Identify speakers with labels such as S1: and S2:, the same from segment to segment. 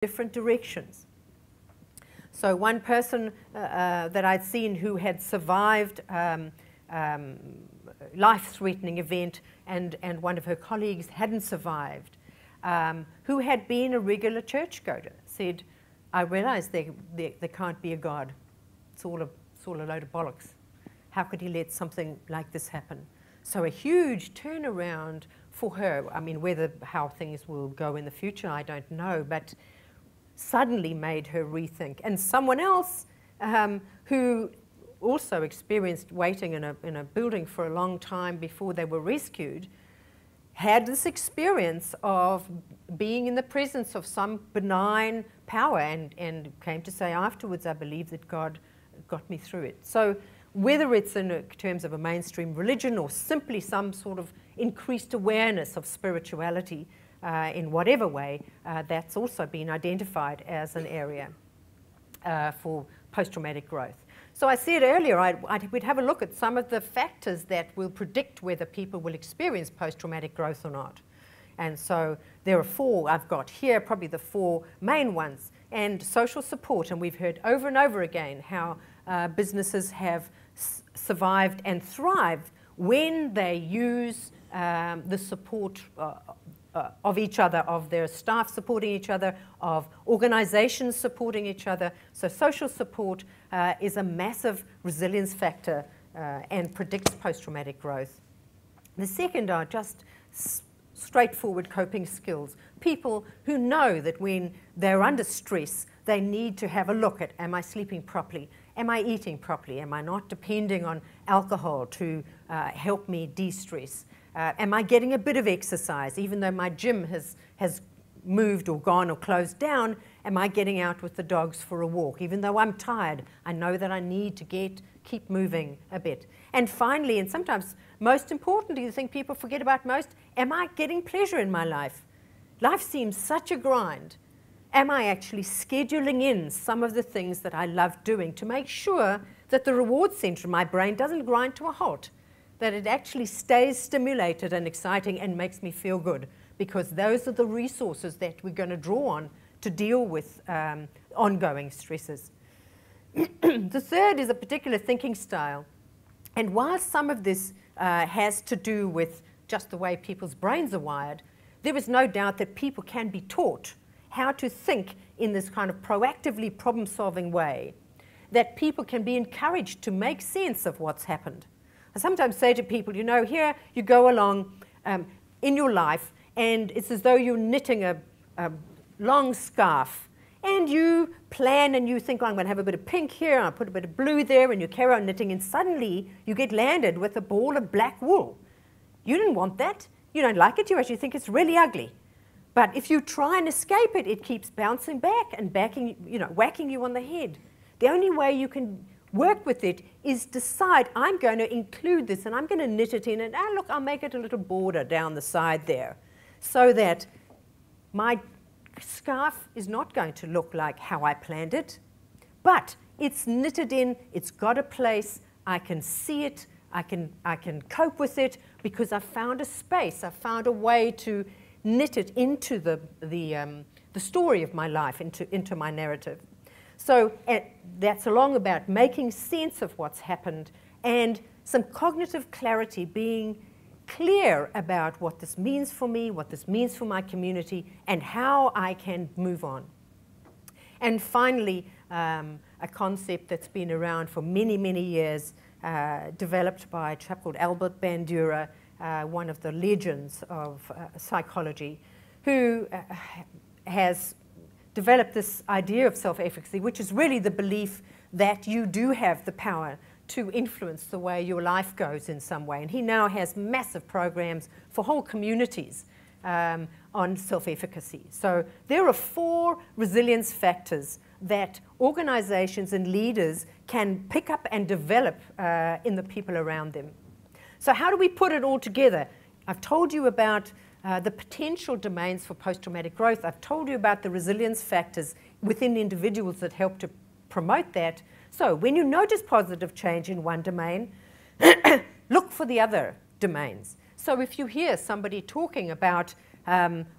S1: different directions. So one person that I'd seen who had survived life-threatening event and one of her colleagues hadn't survived, who had been a regular churchgoer, said, I realize there can't be a God. It's all a load of bollocks. How could he let something like this happen? So a huge turnaround for her. I mean, how things will go in the future, I don't know, but suddenly made her rethink. And someone else who also experienced waiting in a building for a long time before they were rescued, had this experience of being in the presence of some benign power and came to say afterwards, I believe that God got me through it. So whether it's in terms of a mainstream religion or simply some sort of increased awareness of spirituality in whatever way, that's also been identified as an area for post-traumatic growth. So I said earlier we'd have a look at some of the factors that will predict whether people will experience post-traumatic growth or not. And so there are four I've got here, probably the four main ones. And social support, and we've heard over and over again how businesses have survived and thrived when they use the support of each other, of their staff supporting each other, of organizations supporting each other. So social support is a massive resilience factor and predicts post-traumatic growth. The second are just straightforward coping skills. People who know that when they're under stress, they need to have a look at, am I sleeping properly? Am I eating properly? Am I not depending on alcohol to help me de-stress? Am I getting a bit of exercise? Even though my gym has moved or gone or closed down, am I getting out with the dogs for a walk? Even though I'm tired, I know that I need to keep moving a bit. And finally, and sometimes most importantly, the thing people forget about most, am I getting pleasure in my life? Life seems such a grind. Am I actually scheduling in some of the things that I love doing to make sure that the reward center in my brain doesn't grind to a halt, that it actually stays stimulated and exciting and makes me feel good? Because those are the resources that we're going to draw on to deal with ongoing stresses. The third is a particular thinking style. And while some of this has to do with just the way people's brains are wired, there is no doubt that people can be taught how to think in this kind of proactively problem-solving way, that people can be encouraged to make sense of what's happened. I sometimes say to people, you know, here you go along in your life, and it's as though you're knitting a long scarf, and you plan and you think, oh, I'm going to have a bit of pink here, and I'll put a bit of blue there, and you carry on knitting, and suddenly you get landed with a ball of black wool. You didn't want that. You don't like it. You actually think it's really ugly. But if you try and escape it, it keeps bouncing back and whacking you on the head. The only way you can work with it is decide, I'm going to include this, and I'm going to knit it in, and look, I'll make it a little border down the side there, so that my scarf is not going to look like how I planned it, but it's knitted in, it's got a place, I can see it, I can cope with it, because I've found a space, I've found a way to knit it into the story of my life, into my narrative. So that's along about making sense of what's happened and some cognitive clarity, being clear about what this means for me, what this means for my community, and how I can move on. And finally, a concept that's been around for many, many years, developed by a chap called Albert Bandura, one of the legends of psychology, who has developed this idea of self-efficacy, which is really the belief that you do have the power to influence the way your life goes in some way. And he now has massive programs for whole communities on self-efficacy. So there are 4 resilience factors that organizations and leaders can pick up and develop in the people around them. So how do we put it all together? I've told you about the potential domains for post-traumatic growth. I've told you about the resilience factors within individuals that help to promote that. So when you notice positive change in one domain, look for the other domains. So if you hear somebody talking about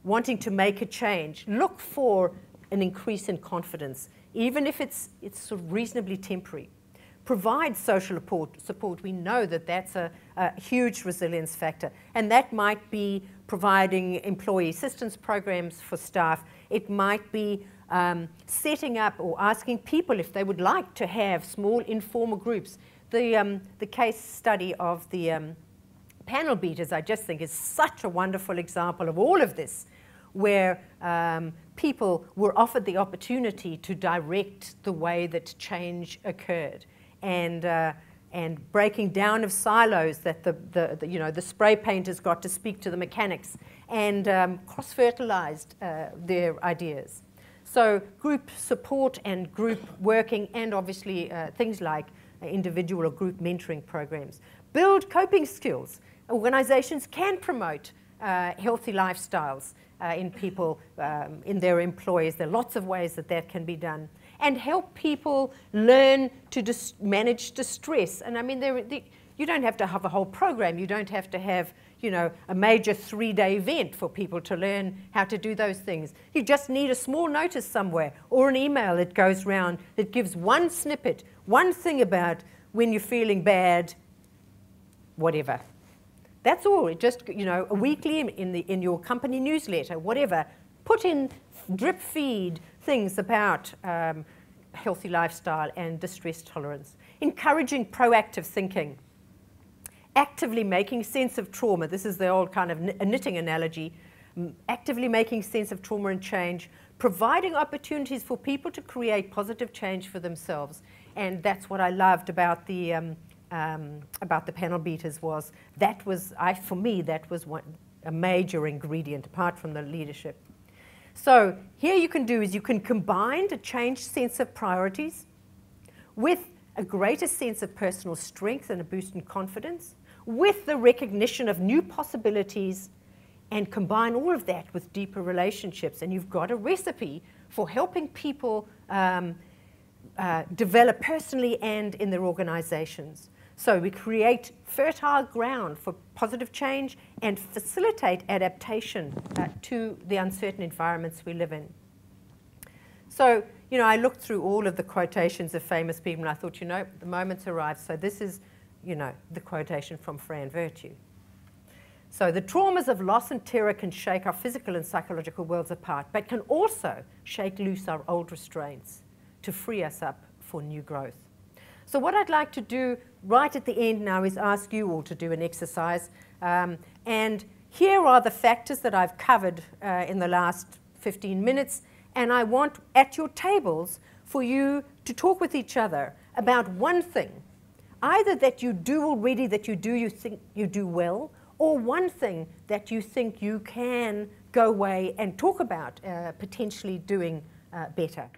S1: wanting to make a change, look for an increase in confidence, even if it's sort of reasonably temporary. Provide social support. We know that that's a huge resilience factor, and that might be providing employee assistance programs for staff. It might be setting up or asking people if they would like to have small informal groups. The case study of the panel beaters, I just think, is such a wonderful example of all of this, where people were offered the opportunity to direct the way that change occurred, and breaking down of silos, that the spray painters got to speak to the mechanics, and cross-fertilized their ideas. So group support and group working, and obviously things like individual or group mentoring programs. Build coping skills. Organizations can promote healthy lifestyles in people, in their employees. There are lots of ways that that can be done. And help people learn to manage distress. And I mean, you don't have to have a whole program. You don't have to have, a major 3-day event for people to learn how to do those things. You just need a small notice somewhere, or an email that goes round that gives one snippet, one thing about when you're feeling bad, whatever. That's all. It just, a weekly in your company newsletter, whatever. Put in drip feed things about healthy lifestyle and distress tolerance. Encouraging proactive thinking. Actively making sense of trauma. This is the old kind of knitting analogy. Actively making sense of trauma and change. Providing opportunities for people to create positive change for themselves. And that's what I loved about the panel beaters for me, that was a major ingredient apart from the leadership. So here you can do is you can combine a changed sense of priorities with a greater sense of personal strength and a boost in confidence, with the recognition of new possibilities, and combine all of that with deeper relationships. And you've got a recipe for helping people develop personally and in their organizations. So we create fertile ground for positive change and facilitate adaptation to the uncertain environments we live in. So, I looked through all of the quotations of famous people, and I thought, the moment's arrived. So this is, the quotation from Fran Vertue. So the traumas of loss and terror can shake our physical and psychological worlds apart, but can also shake loose our old restraints to free us up for new growth. So what I'd like to do right at the end now is ask you all to do an exercise. And here are the factors that I've covered in the last 15 minutes. And I want, at your tables, for you to talk with each other about one thing, either that you do already, that you think you do well, or one thing that you think you can go away and talk about potentially doing better.